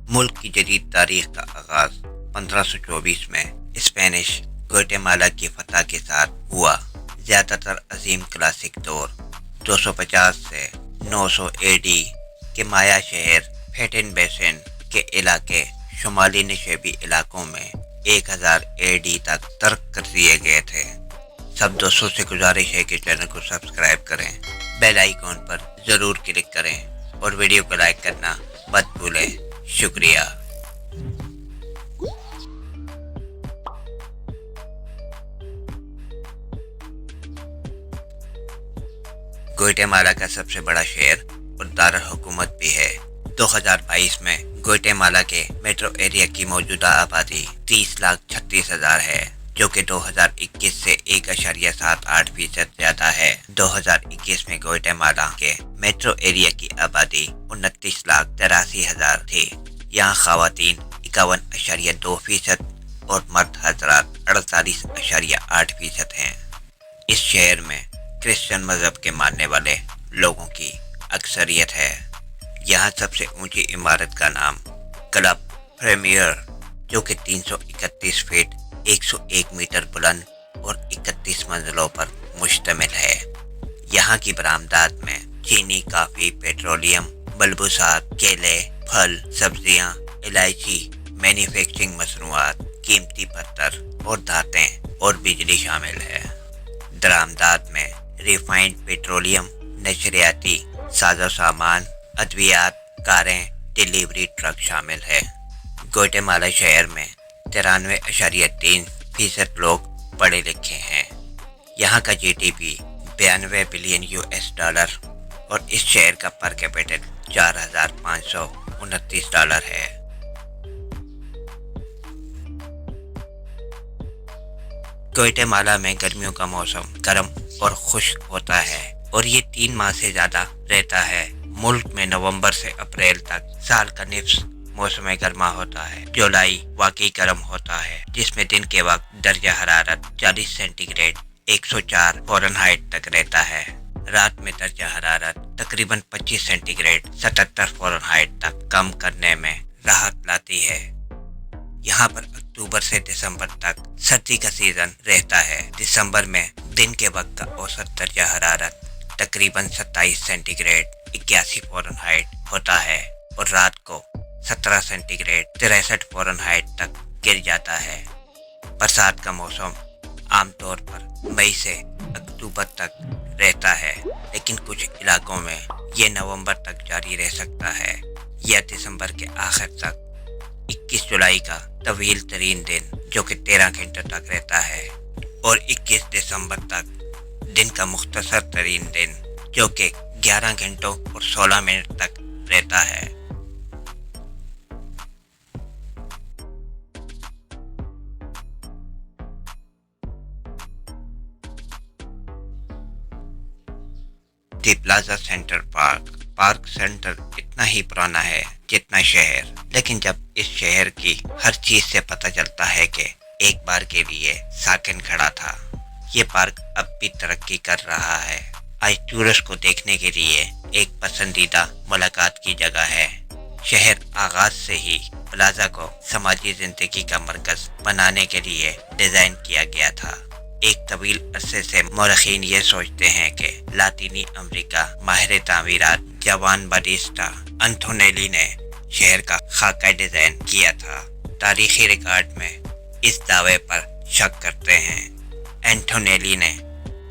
मुल्क की जदीद तारीख का आगाज 1524 में स्पेनिश ग्वाटेमाला की फतह के साथ हुआ। ज़्यादातर अजीम क्लासिक दौर 250 से 900 एडी के माया शहर फेटिन बेसिन के इलाके शुमाली नशेबी इलाकों में 1000 एडी तक तर्क कर दिए गए थे। सब दोस्तों से गुजारिश है कि चैनल को सब्सक्राइब करें, बेल आइकॉन पर ज़रूर क्लिक करें और वीडियो को लाइक करना मत भूलें। शुक्रिया। ग्वाटेमाला का सबसे बड़ा शहर और दारुल हुकूमत भी है। 2022 में ग्वाटेमाला के मेट्रो एरिया की मौजूदा आबादी 30,36,000 है, जो कि 2021 से 1.78% ज्यादा है। 2021 में ग्वाटेमाला के मेट्रो एरिया की आबादी 29,83,000 थी। यहाँ खवातीन 51.2% और मर्द हजरात 48.8% हैं। इस शहर में क्रिश्चियन मजहब के मानने वाले लोगों की अक्सरियत है। यहाँ सबसे ऊंची इमारत का नाम क्लब प्रीमियर, जो कि 331 फीट 101 मीटर बुलंद और 31 मंजिलों पर मुश्तमिल है। यहाँ की बरामदात में चीनी, काफी, पेट्रोलियम, बलबूसात, केले, फल, सब्जियाँ, इलायची, मैन्युफैक्चरिंग मसनूआत, कीमती पत्थर और धातें और बिजली शामिल है। दरामदात में रिफाइंड पेट्रोलियम, नशरियाती साजो सामान, अद्वियात, कारें, डिलीवरी ट्रक शामिल है। ग्वाटेमाला शहर में 93.3% लोग पढ़े लिखे हैं। यहाँ का जीडीपी 92 बिलियन US डॉलर और इस शहर का पर कैपिटल $4,529 है। ग्वाटेमाला में गर्मियों का मौसम गर्म और खुश्क होता है और ये 3 माह से ज्यादा रहता है। मुल्क में नवंबर से अप्रैल तक साल का निफ्स मौसम गर्मा होता है। जुलाई वाकई गर्म होता है, जिसमें दिन के वक्त दर्जा हरारत 40 सेंटीग्रेड 104 फ़ारेनहाइट तक रहता है। रात में दर्जा हरारत तकरीबन 25 सेंटीग्रेड 77 फ़ारेनहाइट तक कम करने में राहत लाती है। यहाँ पर अक्टूबर से दिसंबर तक सर्दी का सीजन रहता है। दिसंबर में दिन के वक्त का औसत दर्जा हरारत तकरीबन 27 सेंटीग्रेड 81 फ़ारेनहाइट होता है और रात को 17 सेंटीग्रेड 63 फ़ारेनहाइट तक गिर जाता है। बरसात का मौसम आमतौर पर मई से अक्टूबर तक रहता है, लेकिन कुछ इलाकों में ये नवंबर तक जारी रह सकता है या दिसंबर के आखिर तक। 21 जुलाई का तवील तरीन दिन, जो कि 13 घंटों तक रहता है, और 21 दिसंबर तक दिन का मुख्तसर तरीन दिन, जो कि 11 घंटों और 16 मिनट तक रहता है। दी प्लाजा सेंटर पार्क सेंटर इतना ही पुराना है जितना शहर, लेकिन जब इस शहर की हर चीज से पता चलता है कि एक बार के लिए साकिन खड़ा था। ये पार्क अब भी तरक्की कर रहा है। आज टूरिस्ट को देखने के लिए एक पसंदीदा मुलाकात की जगह है। शहर आगाज से ही प्लाजा को समाजी जिंदगी का मरकज बनाने के लिए डिजाइन किया गया था। एक तवील अरसे से मौरखीन ये सोचते हैं कि लातीनी अमेरिका माहिर तामीरात जवान बाटिस्टा एंटोनेली ने शहर का खाका डिजाइन किया था। तारीखी रिकॉर्ड में इस दावे पर शक करते हैं। एंटोनेली ने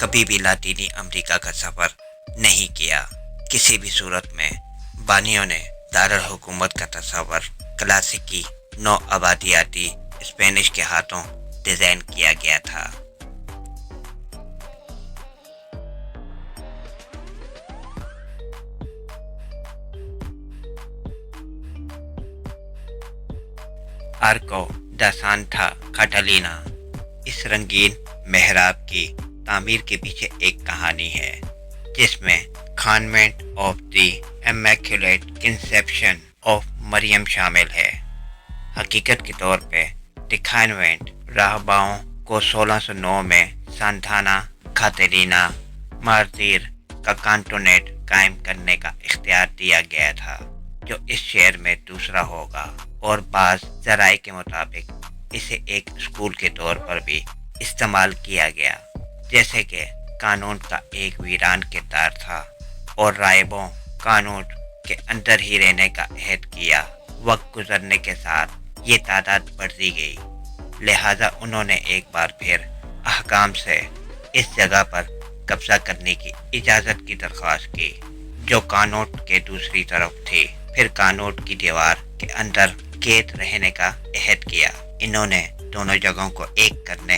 कभी भी लातीनी अमेरिका का सफर नहीं किया। किसी भी सूरत में बानियों ने दारुल हुकूमत का तस्वर क्लासिकी नौ आबादियाती स्पेनिश के हाथों डिजाइन किया गया था। आर्को दा सांता कैटालिना, इस रंगीन मेहराब की तामीर के पीछे एक कहानी है, जिसमें convent of the immaculate conception of Maryam शामिल है। हकीकत के तौर पे द कॉन्वेंट राहबाओं को 1609 में सांताना कैटालिना मार्तिर का कांटोनेट कायम करने का इख्तियार दिया गया था। जो इस शहर में दूसरा होगा, और बाज़ ज़राए के मुताबिक इसे एक स्कूल के तौर पर भी इस्तेमाल किया गया, जैसे कि कानून का एक वीरान किरदार था और राइबों कानून के अंदर ही रहने का अहद किया। वक्त गुजरने के साथ ये तादाद बढ़ती गई, लिहाजा उन्होंने एक बार फिर अहकाम से इस जगह पर कब्जा करने की इजाज़त की दरख्वास्त की, जो कानून के दूसरी तरफ थी। फिर कानून की दीवार के अंदर कैद रहने का अहद किया। इन्होंने दोनों जगहों को एक करने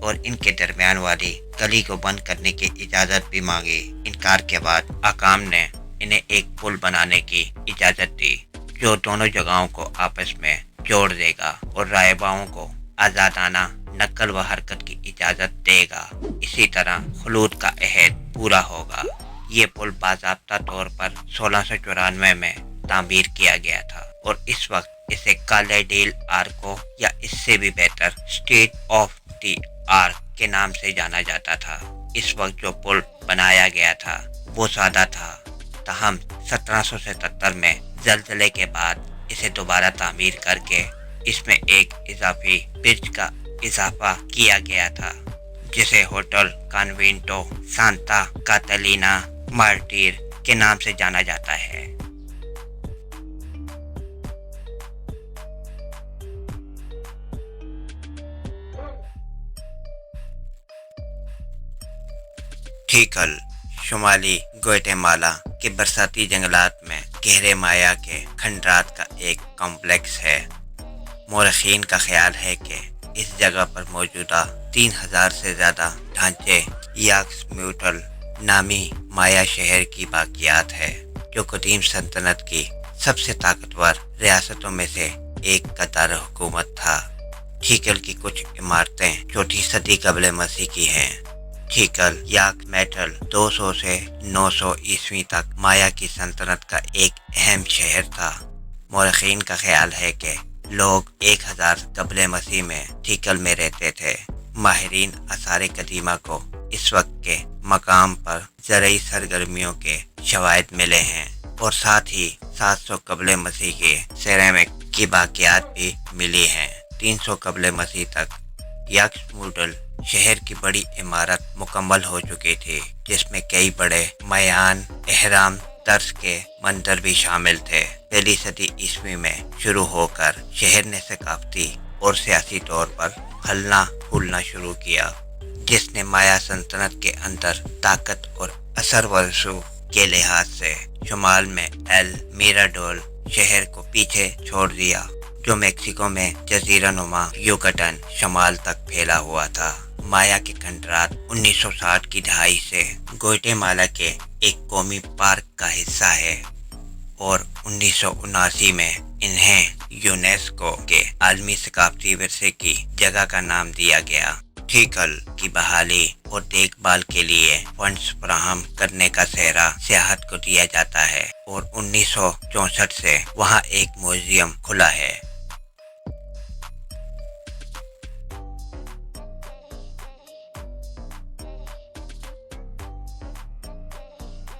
और इनके दरमियान वाली गली को बंद करने की इजाज़त भी मांगी। इनकार के बाद हकाम ने इन्हें एक पुल बनाने की इजाज़त दी, जो दोनों जगहों को आपस में जोड़ देगा और रायबाओं को आज़ादाना नकल व हरकत की इजाज़त देगा। इसी तरह खलूत का अहद पूरा होगा। ये पुल बाज़ाब्ता तौर पर 1694 में तामीर किया गया था और इस वक्त इसे काले डेल आर्को या इससे भी बेहतर स्टेट ऑफ द आर्क के नाम से जाना जाता था। इस वक्त जो पुल बनाया गया था वो सादा था, ताहम 1777 में जल्जले के बाद इसे दोबारा तामीर करके इसमें एक इजाफी ब्रिज का इजाफा किया गया था, जिसे होटल कॉन्वेंटो सांता कातलीना मार्टिर के नाम से जाना जाता है। ठीकल शुमाली ग्वाटेमाला के बरसाती जंगलात में गहरे माया के खंडरात का एक कॉम्प्लेक्स है। मोरखीन का ख्याल है कि इस जगह पर मौजूदा 3000 से ज़्यादा ढांचे याक्सम्यूटल नामी माया शहर की बाकियात है, जो कदीम सल्तनत की सबसे ताकतवर रियासतों में से एक का दार हुकूमत था। ठीकल की कुछ इमारतें चौथी सदी कबल मसीह की हैं। ठीकल याक मेटल 200 से 900 ईस्वी तक माया की सल्तनत का एक अहम शहर था। मोरखीन का ख्याल है कि लोग 1000 कबल मसीह में ठीकल में रहते थे। माहिरीन आसार कदीमा को इस वक्त के मकाम पर ज़रई सरगर्मियों के शवाहिद मिले हैं और साथ ही 700 कबल मसीह के सेरेमिक की बाकियात भी मिली हैं। 300 कबल मसीह तक याक्समूडल शहर की बड़ी इमारत मुकम्मल हो चुकी थी, जिसमें कई बड़े मयान एहराम तर्ज के मंदिर भी शामिल थे। पहली सदी ईस्वी में शुरू होकर शहर ने सकाफती और सियासी तौर पर फलना फूलना शुरू किया, जिसने माया सल्तनत के अंदर ताकत और असर व रसूख के लिहाज से शुमाल में एल मिराडोल शहर को पीछे छोड़ दिया, जो मेक्सिको में जजीरा नुमा युकटन शुमाल तक फैला हुआ था। माया के खंडरात 1960 की दहाई से ग्वाटेमाला के एक कौमी पार्क का हिस्सा है और 1979 में इन्हें यूनेस्को के आलमी सकाफती विरसे की जगह का नाम दिया गया। ठीकल की बहाली और देखभाल के लिए फंड्स फराहम करने का सेहरा सियाहत को दिया जाता है और 1964 से वहां एक म्यूजियम खुला है।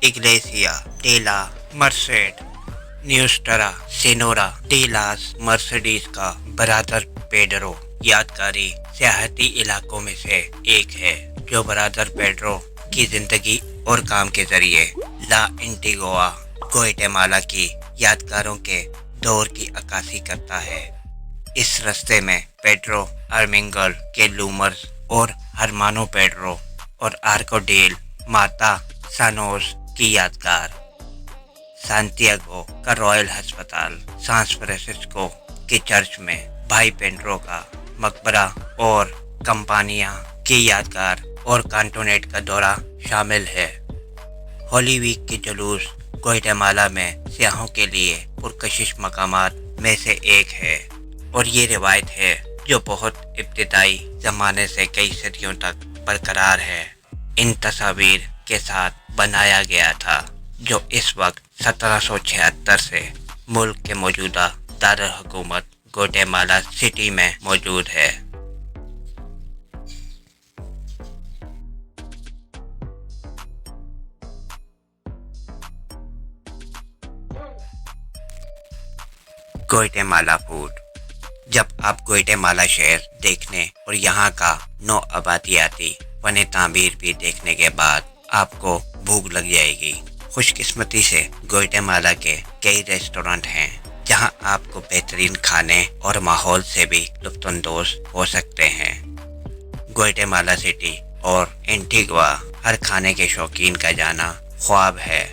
Iglesia de la Merced Nuestra Senora de las Mercedes का बरादर पेड्रो यादगारी सियाहती इलाकों में से एक है, जो बरादर पेड्रो की जिंदगी और काम के जरिए ला इंटिगोआ ग्वाटेमाला की यादगारों के दौर की अक्कासी करता है। इस रास्ते में पेड्रो आर्मिंगल के लूमर्स और हरमानो पेड्रो और आर्को डेल माता सानोस की यादगार, सांतियागो का रॉयल अस्पताल, सांस फ्रांसिस्को के चर्च में भाई पेड्रो का मकबरा और कंपानिया की यादगार और कांटोनेट का दौरा शामिल है। होली वीक के जुलूस ग्वाटेमाला में सियाहों के लिए पुरकशिश मकामात में से एक है और ये रिवायत है जो बहुत इब्तिदाई ज़माने से कई सदियों तक बरकरार है। इन तस्वीर के साथ बनाया गया था, जो इस वक्त 1776 से मुल्क के मौजूदा दारुल हुकूमत ग्वाटेमाला सिटी में मौजूद है। Guatemala food. जब आप ग्वाटेमाला शहर देखने और यहाँ का नौ आबादियाती फन तामीर भी देखने के बाद आपको भूख लग जाएगी। खुशकिस्मती से ग्वाटेमाला के कई रेस्टोरेंट हैं जहाँ आपको बेहतरीन खाने और माहौल से भी लुत्फ़अंदोज़ हो सकते हैं। ग्वाटेमाला सिटी और एंटीगुआ हर खाने के शौकीन का जाना ख्वाब है।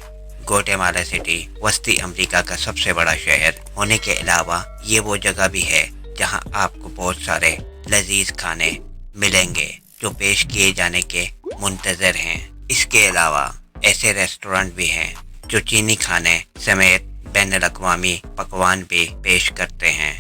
ग्वाटेमाला सिटी वस्ती अमेरिका का सबसे बड़ा शहर होने के अलावा ये वो जगह भी है जहां आपको बहुत सारे लजीज खाने मिलेंगे जो पेश किए जाने के मुंतज़र हैं। इसके अलावा ऐसे रेस्टोरेंट भी हैं जो चीनी खाने समेत बैनुल अक़वामी पकवान भी पेश करते हैं।